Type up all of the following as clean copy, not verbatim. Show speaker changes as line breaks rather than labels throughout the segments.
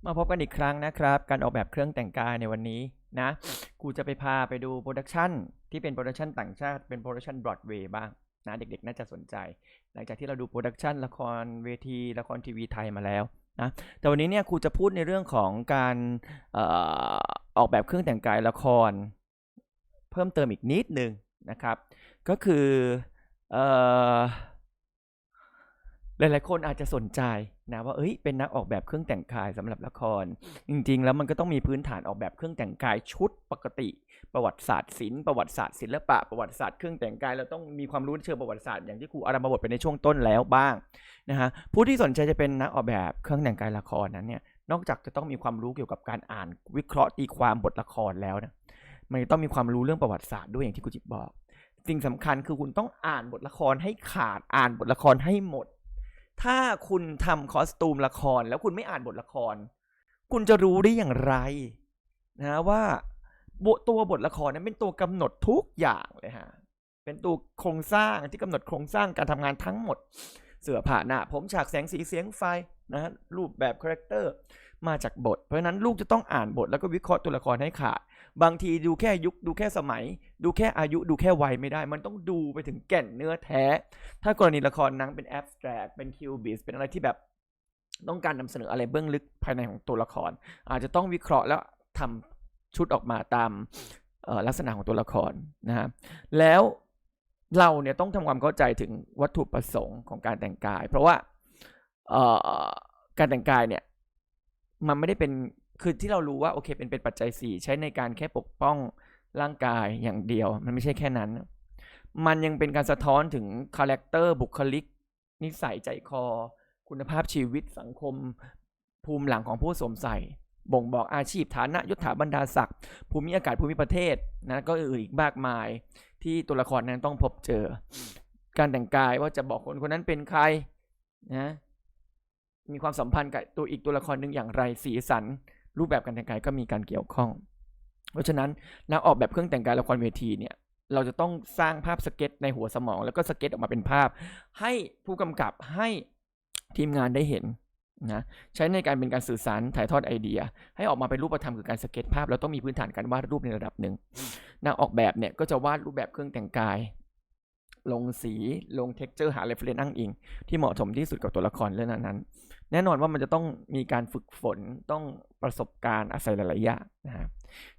มาพบกันอีกครั้งนะครับการออกแบบเครื่องแต่งกายในวันนี้นะกูจะไปพาไปดูโปรดักชันที่เป็นโปรดักชันต่างชาติเป็นโปรดักชันบรอดเวย์บ้างนะเด็กๆน่าจะสนใจหลังจากที่เราดูโปรดักชันละครเวทีละครทีวีไทยมาแล้วนะแต่วันนี้เนี่ยครูจะพูดในเรื่องของการออกแบบเครื่องแต่งกายละครเพิ่มเติมอีกนิดนึงนะครับก็คือเอ่อ หลายๆคนอาจจะสนใจนะว่าเป็นนักออกแบบเครื่องแต่งกายสำหรับละครจริงๆแล้วมันก็ต้องมีพื้นฐานออกแบบเครื่องแต่งกายชุดปกติประวัติศาสตร์ศิลป์ประวัติศาสตร์ศิลปะประวัติศาสตร์เครื่องแต่งกายเราต้องมีความรู้เชิงประวัติศาสตร์อย่างที่ครูอารัมภบทไปในช่วงต้นแล้วบ้างนะฮะผู้ที่สนใจจะเป็นนักออกแบบเครื่องแต่งกายละครนั้นเนี่ยนอกจากจะต้องมีความรู้เกี่ยวกับการอ่านวิเคราะห์ตีความบทละครแล้วนะมันต้องมีความรู้เรื่องประวัติศาสตร์ด้วยอย่างที่ครูจิบบอกสิ่งสำคัญคือคุณต้องอ่านบทละครให้ขาดอ่านบทละครให้หมดถ้าคุณทำคอสตูมละครแล้วคุณไม่อ่านบทละครคุณจะรู้ได้อย่างไรนะว่าตัวบทละครนั้นเป็นตัวกำหนดทุกอย่างเลยฮะเป็นตัวโครงสร้างที่กำหนดโครงสร้างการทำงานทั้งหมดเสื้อผ้าหน้าผมฉากแสงสีเสียงไฟนะรูปแบบคาแรคเตอร์มาจากบทเพราะฉะนั้นลูกจะต้องอ่านบทแล้วก็วิเคราะห์ตัวละครให้ขาดบางทีดูแค่ยุคดูแค่สมัยดูแค่อายุดูแค่วัยไม่ได้มันต้องดูไปถึงแก่นเนื้อแท้ถ้ากรณีละครหนังเป็นแอบสแตรกเป็นคิวบิสเป็นอะไรที่แบบต้องการนำเสนออะไรเบื้องลึกภายในของตัวละครอาจจะต้องวิเคราะห์แล้วทำชุดออกมาตามลักษณะของตัวละครนะฮะแล้วเราเนี่ยต้องทำความเข้าใจถึงวัตถุประสงค์ของการแต่งกายเพราะว่าการแต่งกายเนี่ยมันไม่ได้เป็นคือที่เรารู้ว่าโอเคเป็นปัจจัย4ใช้ในการแค่ปกป้องร่างกายอย่างเดียวมันไม่ใช่แค่นั้นมันยังเป็นการสะท้อนถึงคาแรคเตอร์บุคลิกนิสัยใจคอคุณภาพชีวิตสังคมภูมิหลังของผู้สวมใส่บ่งบอกอาชีพฐานะยศถาบรรดาศักดิ์ภูมิอากาศภูมิประเทศนะก็อื่นอีกมากมายที่ตัวละครนั้นต้องพบเจอการแต่งกายว่าจะบอกคนคนนั้นเป็นใครนะมีความสัมพันธ์กับตัวอีกตัวละครหนึ่งอย่างไรสีสันรูปแบบการแต่งกายก็มีการเกี่ยวข้องเพราะฉะนั้นนักออกแบบเครื่องแต่งกายละครเวทีเนี่ยเราจะต้องสร้างภาพสเก็ตในหัวสมองแล้วก็สเก็ตออกมาเป็นภาพให้ผู้กำกับให้ทีมงานได้เห็นนะใช้ในการเป็นการสื่อสารถ่ายทอดไอเดียให้ออกมาเป็นรูปธรรมคือการสเก็ตภาพแล้วต้องมีพื้นฐานการวาดรูปในระดับหนึ่งนักออกแบบเนี่ยก็จะวาดรูปแบบเครื่องแต่งกายลงสีลงเท็กเจอร์หาเรฟเฟรนซ์อ้างอิงที่เหมาะสมที่สุดกับตัวละครเรื่องนั้นแน่นอนว่ามันจะต้องมีการฝึกฝนต้องประสบการณ์อาศัยหลายๆอย่างนะครับ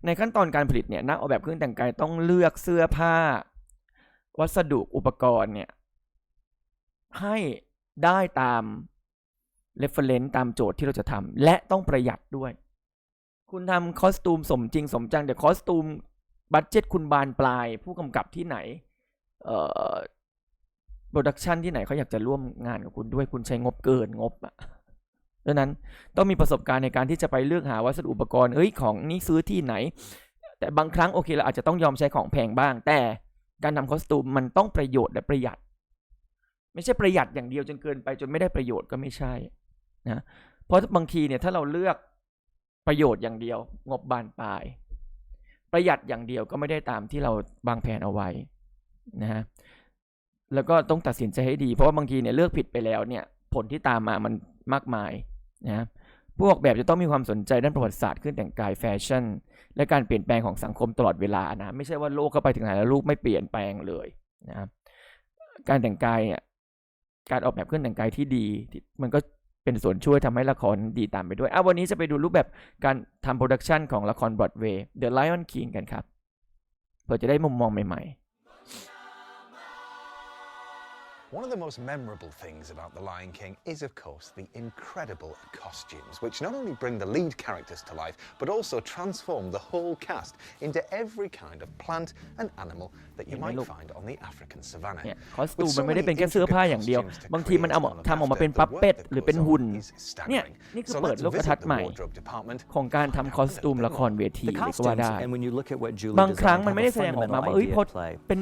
ในขั้นตอนการผลิตเนี่ยนักออกแบบเครื่องแต่งกายต้องเลือกเสื้อผ้าวัสดุอุปกรณ์เนี่ยให้ได้ตาม reference ตามโจทย์ที่เราจะทำและต้องประหยัดด้วยคุณทำคอสตูมสมจริงสมจังแต่คอสตูมบัดเจ็ตคุณบานปลายผู้กำกับที่ไหนโปรดักชันที่ไหนเขาอยากจะร่วมงานกับคุณด้วยคุณใช้งบเกินงบอ่ะดังนั้นต้องมีประสบการณ์ในการที่จะไปเลือกหาวัสดุอุปกรณ์ของนี้ซื้อที่ไหนแต่บางครั้งโอเคเราอาจจะต้องยอมใช้ของแพงบ้างแต่การทำคอสตูมมันต้องประโยชน์และประหยัดไม่ใช่ประหยัดอย่างเดียวจนเกินไปจนไม่ได้ประโยชน์ก็ไม่ใช่นะเพราะบางทีเนี่ยถ้าเราเลือกประโยชน์อย่างเดียวงบบานปลายประหยัดอย่างเดียวก็ไม่ได้ตามที่เราวางแผนเอาไว้นะฮะแล้วก็ต้องตัดสินใจให้ดีเพราะว่าบางทีเนี่ยเลือกผิดไปแล้วเนี่ยผลที่ตามมามันมากมายนะผู้ออกแบบจะต้องมีความสนใจด้านประวัติศาสตร์เครื่องแต่งกายแฟชั่นและการเปลี่ยนแปลงของสังคมตลอดเวลานะไม่ใช่ว่าโลกเข้าไปถึงไหนแล้วลูกไม่เปลี่ยนแปลงเลยนะการแต่งกายเนี่ยการออกแบบเครื่องแต่งกายที่ดีมันก็เป็นส่วนช่วยทำให้ละครดีตามไปด้วยวันนี้จะไปดูรูปแบบการทำโปรดักชันของละครบรอดเวย์ The Lion King กันครับเพื่อจะได้มุมมองใหม่ๆ
One of the most memorable things about The Lion King is, of course, the incredible costumes, which not only bring the lead characters to life, but also transform the whole cast into every kind of plant and animal that you might find on the African savannah.
คอสตูมมันไม่ได้เป็นแค่เสื้อผ้าอย่างเดียวบางทีมันเอาทำออกมาเป็นปั๊ปเป็ดหรือเป็นหุ่นเนี่ยนี่คือเปิดโลกทัศน์ใหม่ของการทำคอสตูมละครเวทีเลยก็ว่าได้บางครั้งมันไม่ได้แสดงออกมาว่าพอเป็น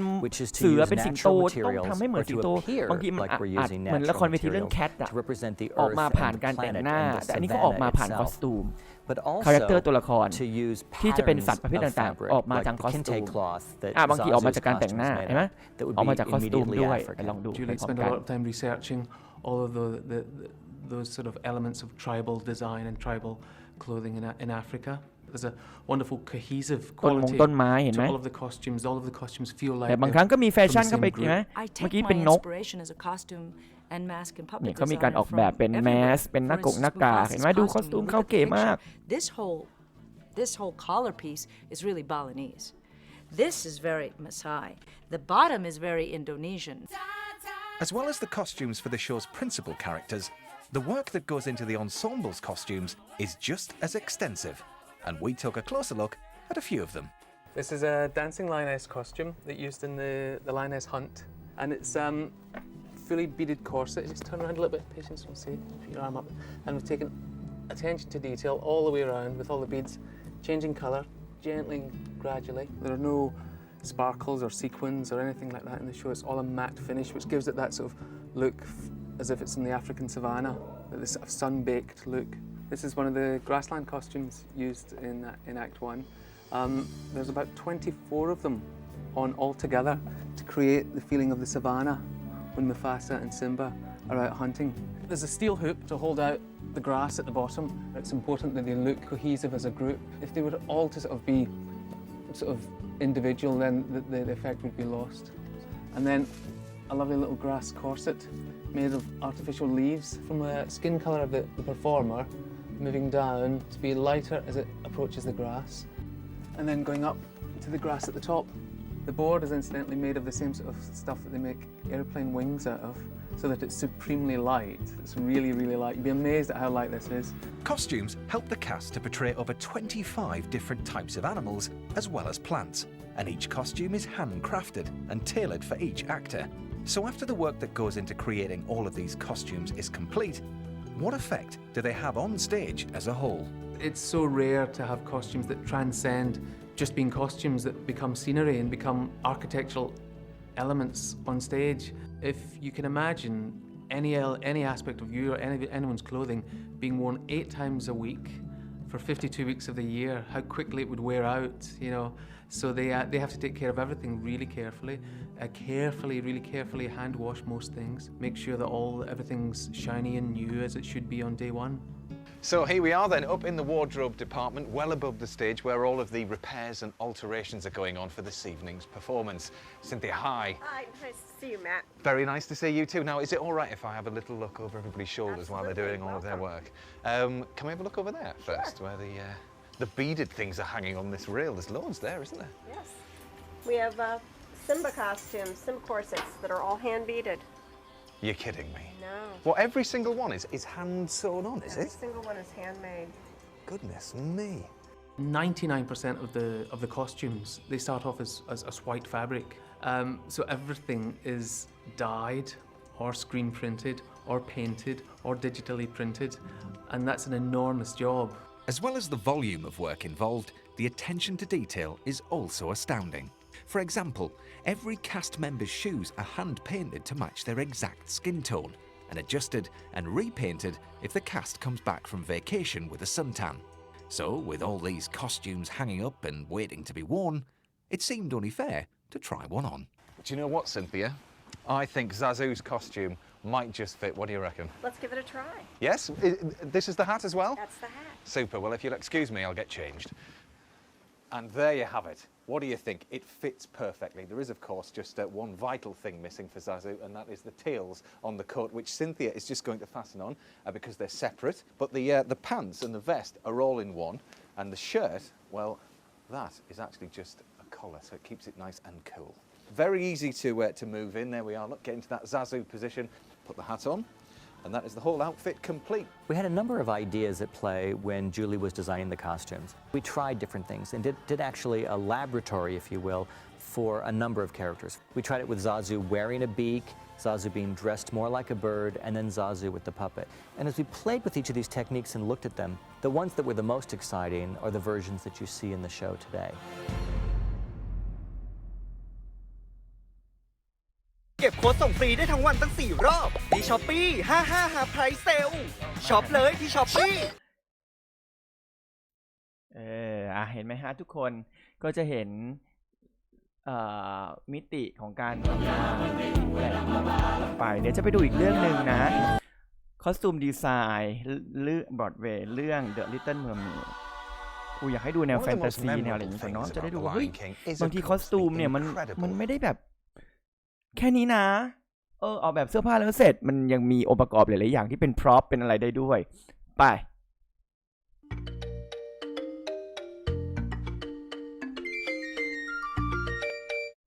เสือเป็นสิงโตต้องทำให้เหมือนสิงโตบางทีมันอาจเหมือนละครเวทีเรื่องแคทอะออกมาผ่านการแต่งหน้าแต่อันนี้ก็ออกมาผ่านคอสตูมคาแรคเตอร์ตัวละครที่จะเป็นสัตว์ประเภทต่างๆออกมาจากคอสตูมบางทีออกมาจากการแต่งหน้าเห็นไหมออกมาจากคอสตูมด้วยลองดูไปพร้อมกัน
all of those sort of elements of tribal design and tribal clothing in Africa. There's a wonderful cohesive
ต้นมง
quality
ต้นไม้เห็นไหม
to all of the costumes. All of the costumes feel like
แต่บาง
they're
ครั้งก็มีแฟ
from
ชั่น
the
เข้าไป
same
เห็นไหม
group.
I
เมื่อ
take
กี้
my
เป็นนก
inspiration as a costume and mask and
เนี่ย
puppet
เขามีการ
design
ออกแบบ
from
เป็นแมส
everywhere.
เป็นหน้าก
For
กหน้า
instance,
กาก
Mufasa's
เห็นไหมดูคอส
costume,
ตูม
when you
เขา
look at
เก๋
the
มาก
picture, this whole collar piece is really Balinese. This is very Maasai. The bottom is very Indonesian.
As well as the costumes for the show's principal characters, the work that goes into the ensemble's costumes is just as extensive, and we took a closer look at a few of them.
This is a dancing lioness costume that used in the lioness hunt, and it's fully beaded corset. Just turn around a little bit, patience. We'll see. Put your arm up, and we've taken attention to detail all the way around with all the beads, changing colour gently, gradually. There are no sparkles or sequins or anything like that in the show. It's all a matte finish, which gives it that sort of look as if it's in the African savannah, this sort of sun-baked look. This is one of the grassland costumes used in Act 1. There's about 24 of them on all together to create the feeling of the savannah when Mufasa and Simba are out hunting. There's a steel hoop to hold out the grass at the bottom. It's important that they look cohesive as a group. If they were all to sort of be sort of individual, then the effect would be lost. And then a lovely little grass corset made of artificial leaves from the skin colour of the performer, moving down to be lighter as it approaches the grass, and then going up to the grass at the top. The board is incidentally made of the same sort of stuff that they make airplane wings out of, so that it's supremely light. It's really, really light. You'd be amazed at how light this is.
Costumes help the cast to portray over 25 different types of animals as well as plants, and each costume is handcrafted and tailored for each actor. So after the work that goes into creating all of these costumes is complete, what effect do they have on stage as a whole?
It's so rare to have costumes that transcend just being costumes, that become scenery and become architectural elements on stage. If you can imagine any aspect of you or anyone's clothing being worn 8 times a week for 52 weeks of the year, how quickly it would wear out, you know. So they have to take care of everything really carefully, really carefully hand wash most things, make sure that everything's shiny and new as it should be on day one.
So here we are then, up in the wardrobe department, well above the stage where all of the repairs and alterations are going on for this evening's performance. Cynthia, hi.
Hi, nice to see you, Matt.
Very nice to see you too. Now, is it all right if I have a little look over everybody's shoulders while they're doing all of their work? Can we have a look over there first, where the beaded things are hanging on this rail? There's loads there, isn't there?
Yes. We have Simba costumes, Simba corsets that are all hand beaded.
You're kidding me.
No.
Well, every single one is hand sewn on, is
Every
it?
single one is handmade.
Goodness me.
99% of the costumes, they start off as white fabric. So everything is dyed or screen printed or painted or digitally printed, and that's an enormous job.
As well as the volume of work involved, the attention to detail is also astounding. For example, every cast member's shoes are hand-painted to match their exact skin tone, and adjusted and repainted if the cast comes back from vacation with a suntan. So, with all these costumes hanging up and waiting to be worn, it seemed only fair to try one on. Do you know what, Cynthia? I think Zazu's costume might just fit. What do you reckon?
Let's give it a try.
Yes? This is the hat as well?
That's the hat.
Super. Well, if you'll excuse me, I'll get changed. And there you have it. What do you think? It fits perfectly. There is, of course, just one vital thing missing for Zazu, and that is the tails on the coat, which Cynthia is just going to fasten on because they're separate. But the pants and the vest are all in one, and the shirt, well, that is actually just a collar, so it keeps it nice and cool. Very easy to move in. There we are. Look, get into that Zazu position. Put the hat on. And that is the whole outfit complete.
We had a number of ideas at play when Julie was designing the costumes. We tried different things and did actually a laboratory, if you will, for a number of characters. We tried it with Zazu wearing a beak, Zazu being dressed more like a bird, and then Zazu with the puppet. And as we played with each of these techniques and looked at them, the ones that were the most exciting are the versions that you see in the show today.
เก็บโค้ดส่งฟรีได้ทั้งวันตั้ง4 รอบที่ช้อปปี้55หาไพรส์เซลช็อปเลยที่ช้อปปี้
เห็นไหมฮะทุกคนก็จะเห็นมิติของการทำงานแต่ไปเดี๋ยวจะไปดูอีกเรื่องหนึ่งนะ คอสตูมดีไซน์เรื่องบรอดเวย์เรื่อง The Little Mermaid กูอยากให้ดูแนว
One
แฟ
of
น
the
ตา
most
ซีแนวอะไรอย่าง
memorable
งี้ก่อนเนาะ
things
จะได้
about
ดู
The
ว่าเฮ้ย
Lion King is
บาง
of
ทีคอส
course
ตู
the
มเนี่ยมัน
incredible
ไม่ได้แบบ แค่นี้นะ ออกแบบเสื้อผ้าแล้วเสร็จมันยังมีองค์ประกอบหลายๆอย่างที่เป็นพร็อพเป็นอะไรได้ด้วย ไป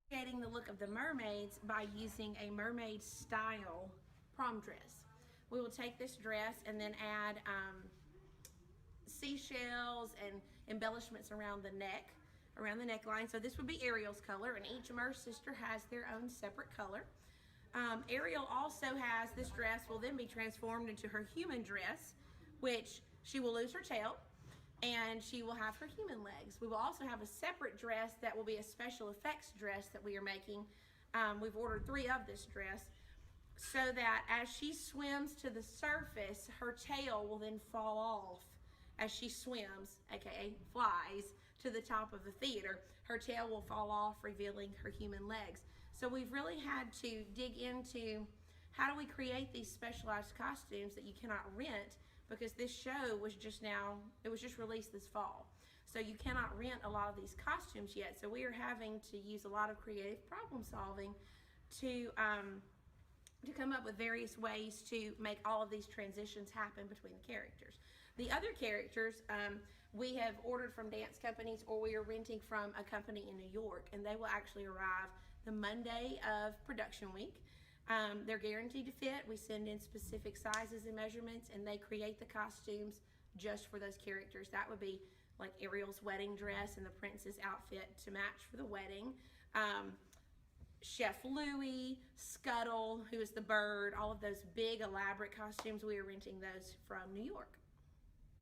Creating the look of the mermaids by using a mermaid style prom dress. We will take this dress and then add seashells and embellishments around the neck, around the neckline. So this would be Ariel's color, and each Mer sister has their own separate color. Ariel also has this dress will then be transformed into her human dress, which she will lose her tail and she will have her human legs. We will also have a separate dress that will be a special effects dress that we are making. We've ordered 3 of this dress so that as she swims to the surface, her tail will then fall off as she swims, aka flies, to the top of the theater. Her tail will fall off, revealing her human legs. So we've really had to dig into how do we create these specialized costumes that you cannot rent, because this show was just released this fall. So you cannot rent a lot of these costumes yet. So we are having to use a lot of creative problem solving to come up with various ways to make all of these transitions happen between the characters. The other characters we have ordered from dance companies, or we are renting from a company in New York, and they will actually arrive the Monday of production week. They're guaranteed to fit. We send in specific sizes and measurements, and they create the costumes just for those characters. That would be like Ariel's wedding dress and the princess outfit to match for the wedding. Chef Louie, Scuttle, who is the bird, all of those big elaborate costumes, we are renting those from New York.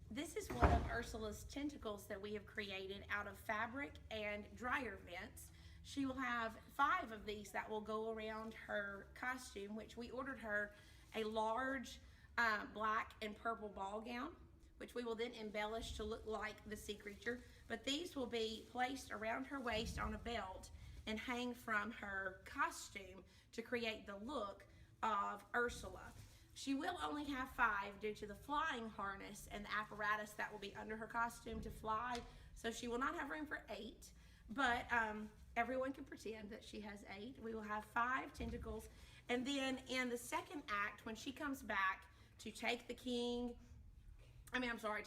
This is one of Ursula's tentacles that we have created out of fabric and dryer vents. She will have 5 of these that will go around her costume, which we ordered her a large black and purple ball gown, which we will then embellish to look like the sea creature. But these will be placed around her waist on a belt and hang from her costume to create the look of Ursula. She will only have 5 due to the flying harness and the apparatus that will be under her costume to fly. So she will not have room for 8, but everyone can pretend that she has 8. We will have 5 tentacles. And then in the second act, when she comes back to take the to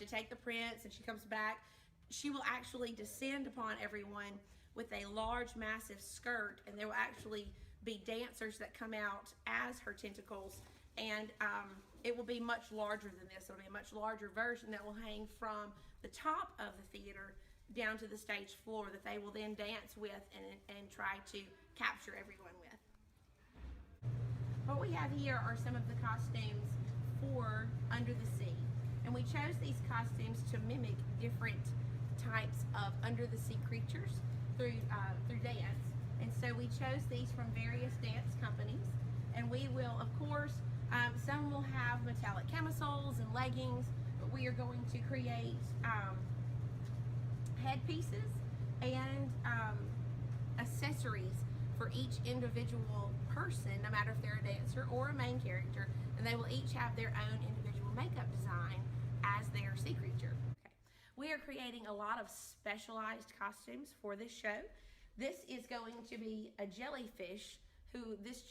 take the prince, and she comes back, she will actually descend upon everyone with a large, massive skirt, and there will actually be dancers that come out as her tentacles, and it will be much larger than this. It'll be a much larger version that will hang from the top of the theater down to the stage floor that they will then dance with and try to capture everyone with. What we have here are some of the costumes for Under the Sea. And we chose these costumes to mimic different types of under the sea creatures through dance. And so we chose these from various dance companies. And we will, of course, some will have metallic camisoles and leggings, but we are going to create headpieces and accessories for each individual person, no matter if they're a dancer or a main character, and they will each have their own individual makeup design as their sea creature. Okay. We are creating a lot of specialized costumes for this show. This is going to be a jellyfish who this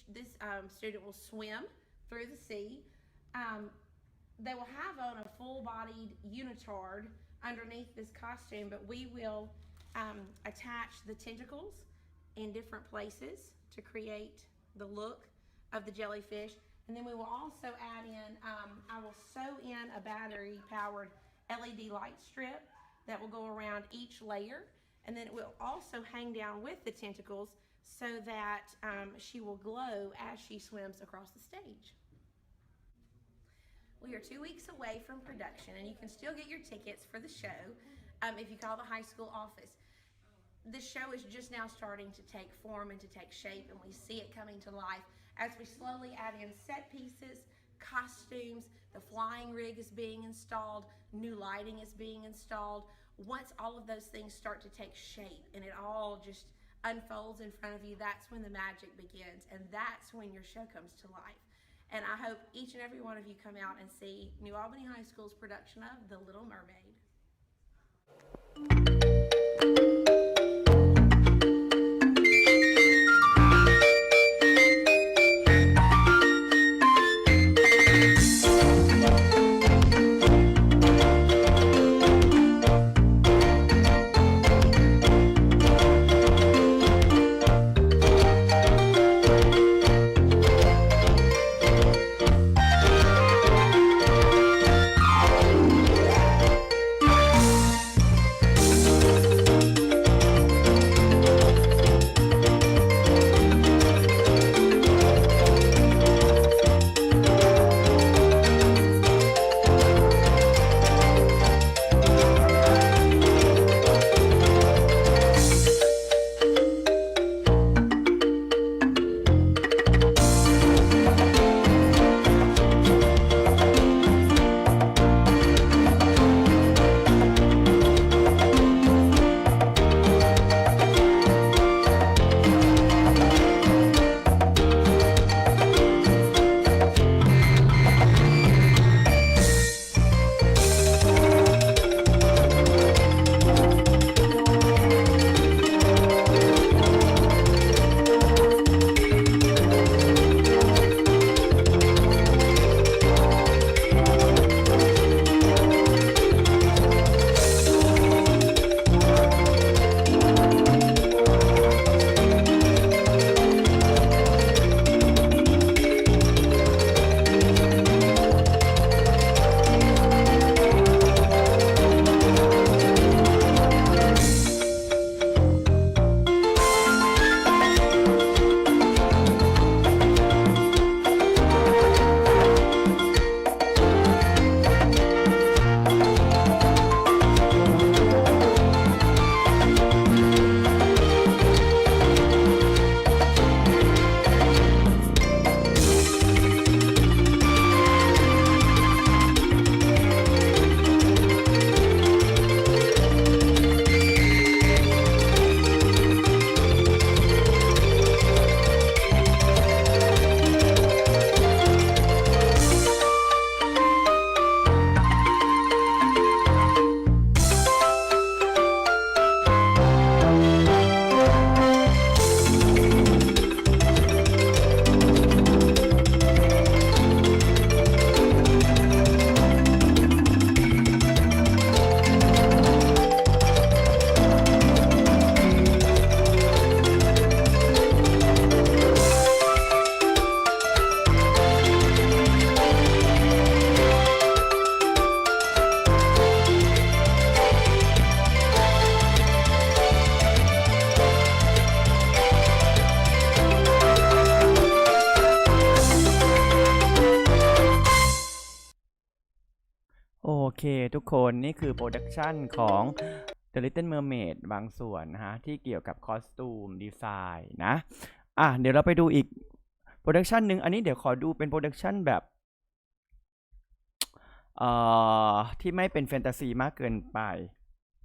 student will swim through the sea. They will have on a full-bodied unitard underneath this costume, but we will attach the tentacles in different places to create the look of the jellyfish. And then we will also add in, I will sew in a battery-powered LED light strip that will go around each layer. And then it will also hang down with the tentacles so that she will glow as she swims across the stage. We are 2 weeks away from production, and you can still get your tickets for the show if you call the high school office. This show is just now starting to take form and to take shape, and we see it coming to life as we slowly add in set pieces, costumes, the flying rig is being installed, new lighting is being installed. Once all of those things start to take shape and it all just unfolds in front of you, that's when the magic begins, and that's when your show comes to life. And I hope each and every one of you come out and see New Albany High School's production of The Little Mermaid.
โอเคทุกคนนี่คือโปรดักชันของ The Little Mermaid บางส่วนนะฮะที่เกี่ยวกับคอสตูมดีไซน์นะเดี๋ยวเราไปดูอีกโปรดักชันหนึ่งอันนี้เดี๋ยวขอดูเป็นโปรดักชันแบบที่ไม่เป็นแฟนตาซีมากเกินไป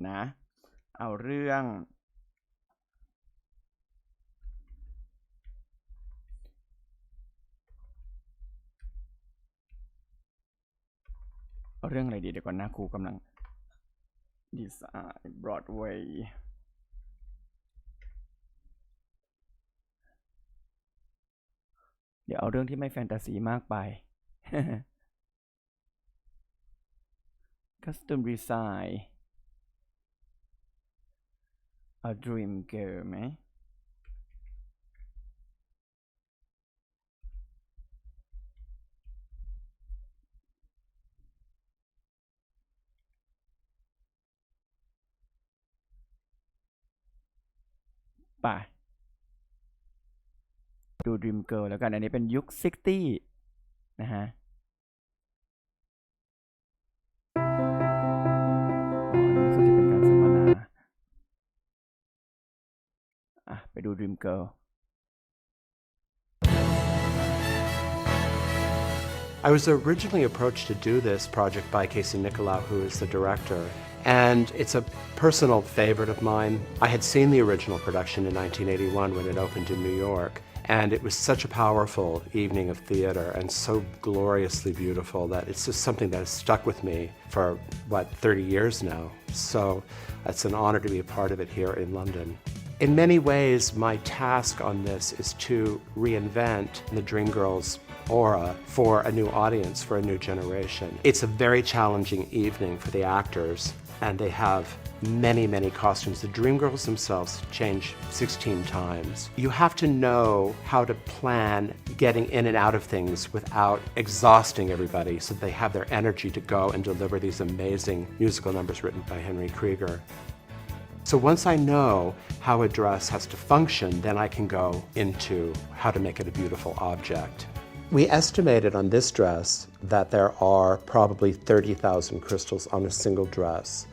นะเอาเรื่องอะไรดีเดี๋ยวก่อนนะครูกำลังดีไซน์ Broadway เดี๋ยวเอาเรื่องที่ไม่แฟนตาซีมากไป Custom Design A Dream Girl ไหมไปดู Dream Girl แล้วกันอันนี้เป็นยุค 60 นะฮะรู้สึกจะเป็นการสัมมนาไปดู Dream Girl
I was originally approached to do this project by Casey Nicolau, who is the director, and it's a personal favorite of mine. I had seen the original production in 1981 when it opened in New York, And it was such a powerful evening of theater and so gloriously beautiful that it's just something that has stuck with me for, 30 years now. So it's an honor to be a part of it here in London. In many ways, my task on this is to reinvent the Dreamgirls aura for a new audience, for a new generation. It's a very challenging evening for the actors, and they have many, many costumes. The Dreamgirls themselves change 16 times. You have to know how to plan getting in and out of things without exhausting everybody so they have their energy to go and deliver these amazing musical numbers written by Henry Krieger. So once I know how a dress has to function, then I can go into how to make it a beautiful object. We estimated on this dress that there are probably 30,000 crystals on a single dress.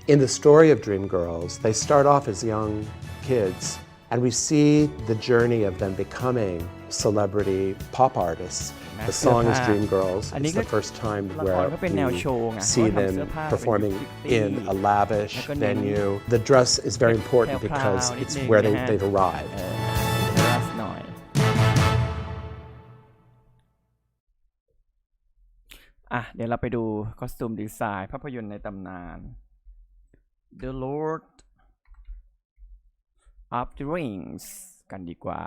In the story of Dreamgirls, they start off as young kids, and we see the journey of them becoming celebrity pop artists. The song is Dreamgirls. It's the first time where we see them performing in a lavish venue. The dress is very important because it's where they've arrived.
หน่อยเดี๋ยวเราไปดูคอสตูมดีไซน์ภาพยนตร์ในตำนาน The Lord of the Rings กันดีกว่า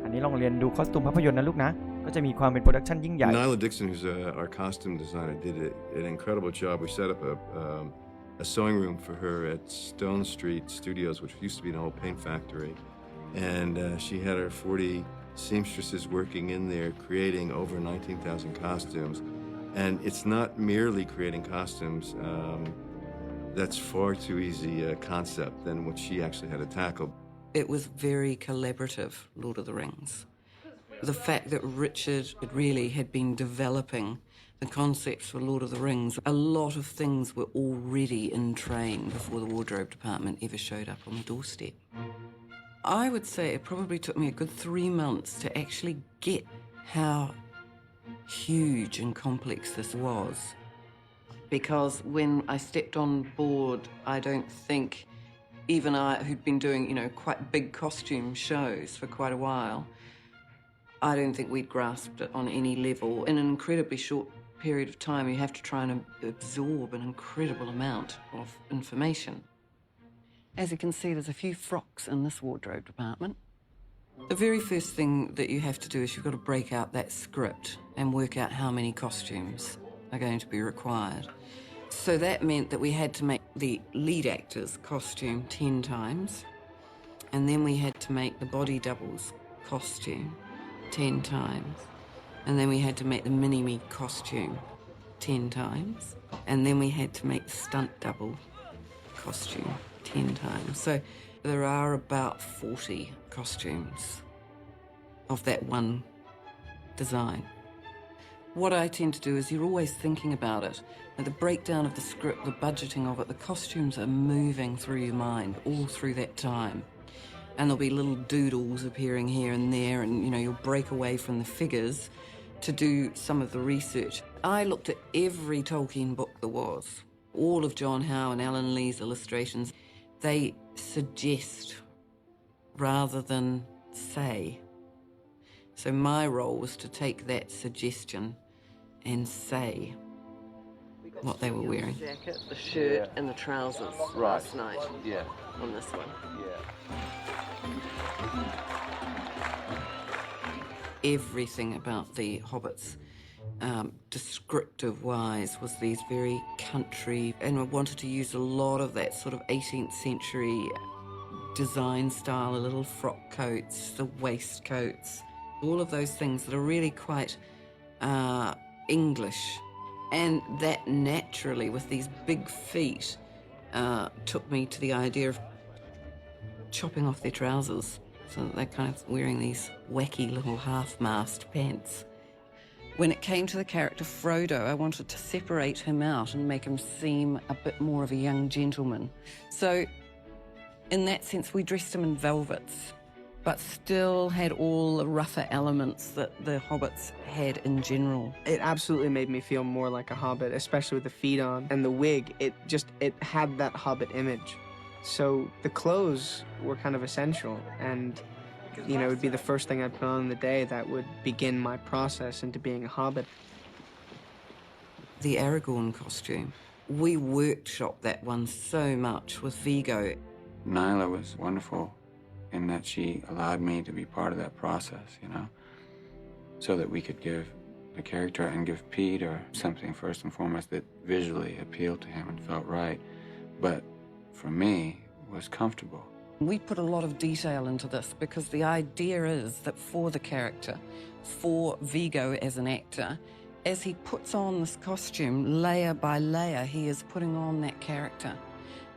อันนี้ลองเรียนดูคอสตูมภาพยนตร์นะลูกนะก็จะมีความเป็นโปรดักชั่นยิ่งใหญ่
Nyla Dixon, who's our costume designer, did an incredible job. We set up a sewing room for her at Stone Street Studios, which used to be an old paint factory. And she had her 40 seamstresses working in there, creating over 19,000 costumes. And it's not merely creating costumes. That's far too easy a concept than what she actually had to tackle.
It was very collaborative, Lord of the Rings. The fact that Richard really had been developing the concepts for Lord of the Rings, a lot of things were already in train before the wardrobe department ever showed up on the doorstep. I would say it probably took me a good 3 months to actually get how huge and complex this was. Because when I stepped on board, I don't think even I, who'd been doing, quite big costume shows for quite a while, I don't think we'd grasped it on any level. In an incredibly short period of time, you have to try and absorb an incredible amount of information. As you can see, there's a few frocks in this wardrobe department. The very first thing that you have to do is you've got to break out that script and work out how many costumes are going to be required. So that meant that we had to make the lead actor's costume 10 times, and then we had to make the body double's costume 10 times, and then we had to make the mini-me costume 10 times, and then we had to make the stunt double costume 10 times. So there are about 40 costumes of that one design. What I tend to do is you're always thinking about it. And the breakdown of the script, the budgeting of it, the costumes are moving through your mind all through that time. And there'll be little doodles appearing here and there, and you'll break away from the figures to do some of the research. I looked at every Tolkien book there was. All of John Howe and Alan Lee's illustrations. They suggest rather than say. So my role was to take that suggestion and say what they were wearing. The jacket, the shirt, and the trousers last night. On this one. Everything about the Hobbits, descriptive-wise, was these very country, and I wanted to use a lot of that sort of 18th century design style, the little frock coats, the waistcoats, all of those things that are really quite English. And that naturally, with these big feet, took me to the idea of chopping off their trousers so that they're kind of wearing these wacky little half-mast pants. When it came to the character Frodo, I wanted to separate him out and make him seem a bit more of a young gentleman. So in that sense, we dressed him in velvets. but still had all the rougher elements that the hobbits had in general.
It absolutely made me feel more like a hobbit, especially with the feet on and the wig. It had that hobbit image. So the clothes were kind of essential, and you know, it would be the first thing I'd put on in the day that would begin my process into being a hobbit.
The Aragorn costume, we workshopped that one so much with Vigo.
Nyla was wonderful in that she allowed me to be part of that process, you know, so that we could give the character and give Peter something first and foremost that visually appealed to him and felt right, but for me was comfortable.
We put a lot of detail into this because the idea is that for the character, for Vigo as an actor, as he puts on this costume, layer by layer, he is putting on that character.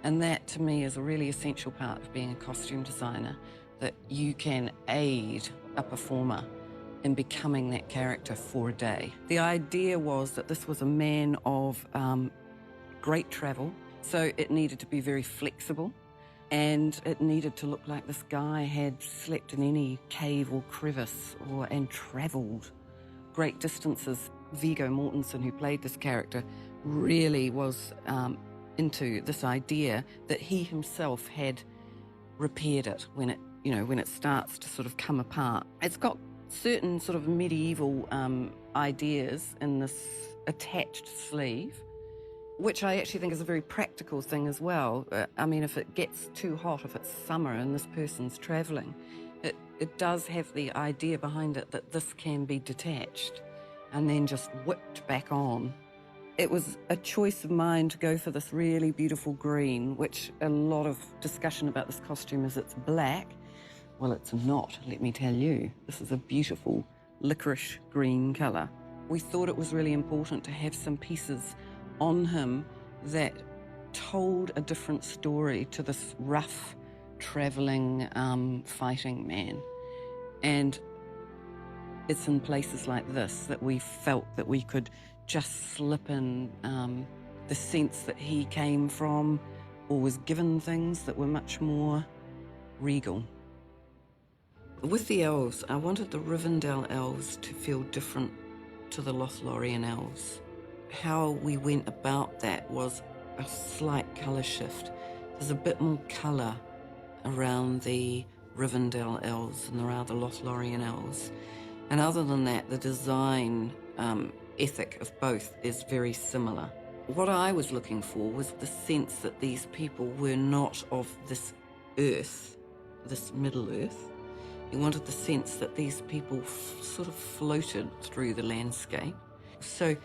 And that, to me, is a really essential part of being a costume designer, that you can aid a performer in becoming that character for a day. The idea was that this was a man of great travel, so it needed to be very flexible, and it needed to look like this guy had slept in any cave or crevice and travelled great distances. Viggo Mortensen, who played this character, really was into this idea that he himself had repaired it when it starts to sort of come apart. It's got certain sort of medieval ideas in this attached sleeve, which I actually think is a very practical thing as well. I mean, if it gets too hot, if it's summer and this person's travelling, it does have the idea behind it that this can be detached and then just whipped back on. It was a choice of mine to go for this really beautiful green, which a lot of discussion about this costume is it's black. Well, it's not, let me tell you. This is a beautiful licorice green colour. We thought it was really important to have some pieces on him that told a different story to this rough, travelling, fighting man. And it's in places like this that we felt that we could just slip in the sense that he came from or was given things that were much more regal. With the elves, I wanted the Rivendell elves to feel different to the Lothlorien elves. How we went about that was a slight colour shift. There's a bit more colour around the Rivendell elves than there are the Lothlorien elves. And other than that, the design ethic of both is very similar. What I was looking for was the sense that these people were not of this earth, this Middle Earth. You wanted the sense that these people sort of floated through the landscape. So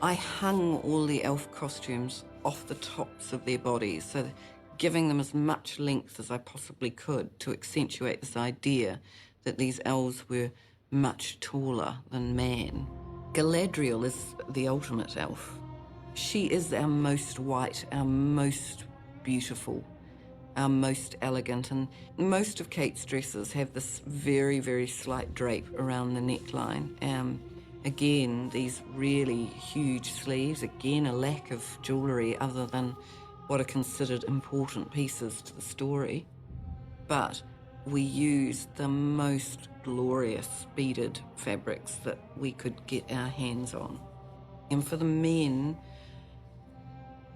I hung all the elf costumes off the tops of their bodies, so giving them as much length as I possibly could to accentuate this idea that these elves were much taller than man. Galadriel is the ultimate elf. She is our most white, our most beautiful, our most elegant, and most of Kate's dresses have this very, very slight drape around the neckline. Again, these really huge sleeves, again, a lack of jewellery other than what are considered important pieces to the story. But we used the most glorious beaded fabrics that we could get our hands on. And for the men,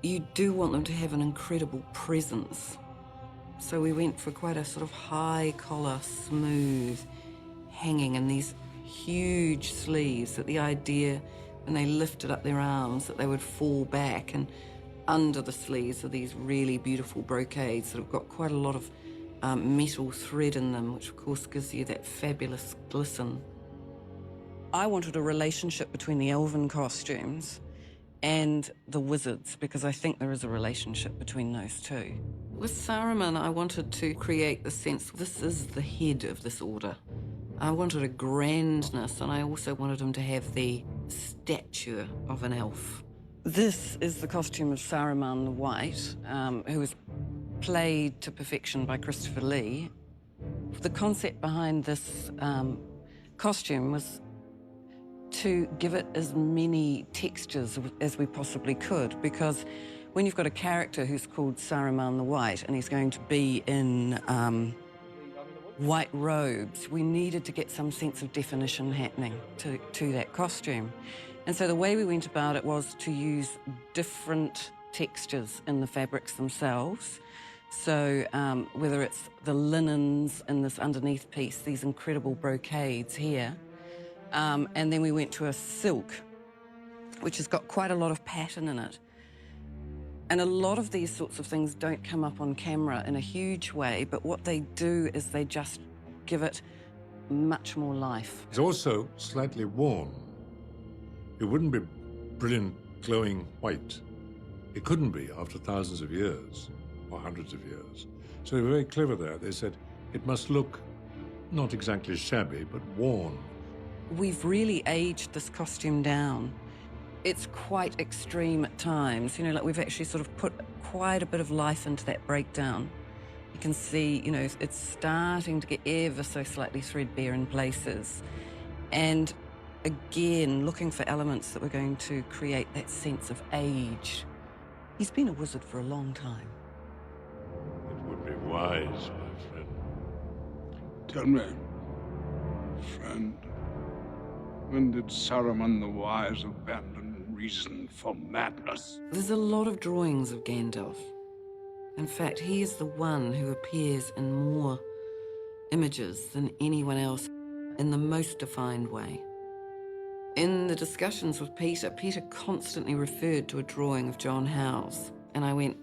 you do want them to have an incredible presence. So we went for quite a sort of high collar, smooth, hanging in these huge sleeves, that the idea when they lifted up their arms that they would fall back, and under the sleeves are these really beautiful brocades that have got quite a lot of metal thread in them, which of course gives you that fabulous glisten. I wanted a relationship between the elven costumes and the wizards, because I think there is a relationship between those two. With Saruman, I wanted to create the sense this is the head of this order. I wanted a grandness, and I also wanted him to have the stature of an elf. This is the costume of Saruman the White, who was played to perfection by Christopher Lee. The concept behind this costume was to give it as many textures as we possibly could, because when you've got a character who's called Saruman the White and he's going to be in white robes. We needed to get some sense of definition happening to that costume. And so the way we went about it was to use different textures in the fabrics themselves. So whether it's the linens in this underneath piece, these incredible brocades here, and then we went to a silk, which has got quite a lot of pattern in it. And a lot of these sorts of things don't come up on camera in a huge way, but what they do is they just give it much more life.
It's also slightly worn. It wouldn't be brilliant, glowing white. It couldn't be after thousands of years, or hundreds of years. So they were very clever there. They said it must look not exactly shabby, but worn.
We've really aged this costume down. It's quite extreme at times. You know, like we've actually sort of put quite a bit of life into that breakdown. You can see, you know, it's starting to get ever so slightly threadbare in places. And again, looking for elements that were going to create that sense of age. He's been a wizard for a long time.
It would be wise, my friend.
Tell me, friend, when did Saruman the Wise abandon reason for madness?
There's a lot of drawings of Gandalf. In fact, he is the one who appears in more images than anyone else in the most defined way. In the discussions with Peter, Peter constantly referred to a drawing of John Howes, and I went,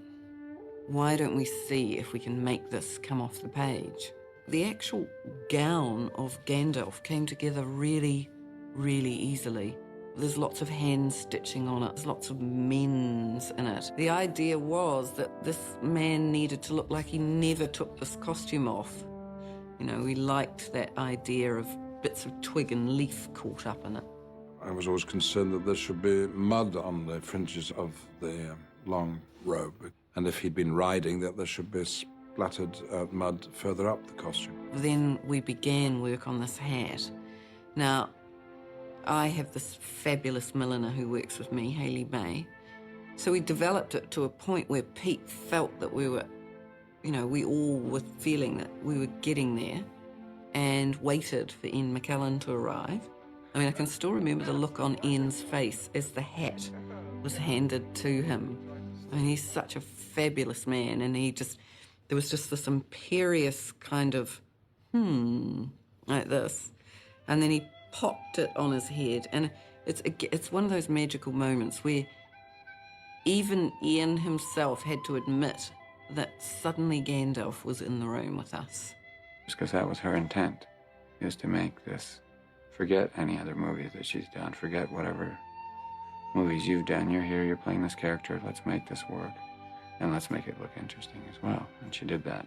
why don't we see if we can make this come off the page? The actual gown of Gandalf came together really easily. There's lots of hand stitching on it. There's lots of men's in it. The idea was that this man needed to look like he never took this costume off. You know, we liked that idea of bits of twig and leaf caught up in it.
I was always concerned that there should be mud on the fringes of the long robe, and if he'd been riding, that there should be splattered mud further up the costume.
Then we began work on this hat. Now, I have this fabulous milliner who works with me, Hayley May. So we developed it to a point where Pete felt that we were, you know, we all were feeling that we were getting there, and waited for Ian McKellen to arrive. I mean, I can still remember the look on Ian's face as the hat was handed to him. I mean, he's such a fabulous man, and there was just this imperious kind of, like this. And then he popped it on his head, and it's one of those magical moments where even Ian himself had to admit that suddenly Gandalf was in the room with us.
Just because that was her intent, is to make this, forget any other movies that she's done, forget whatever movies you've done. You're here, you're playing this character, let's make this work, and let's make it look interesting as well. And she did that.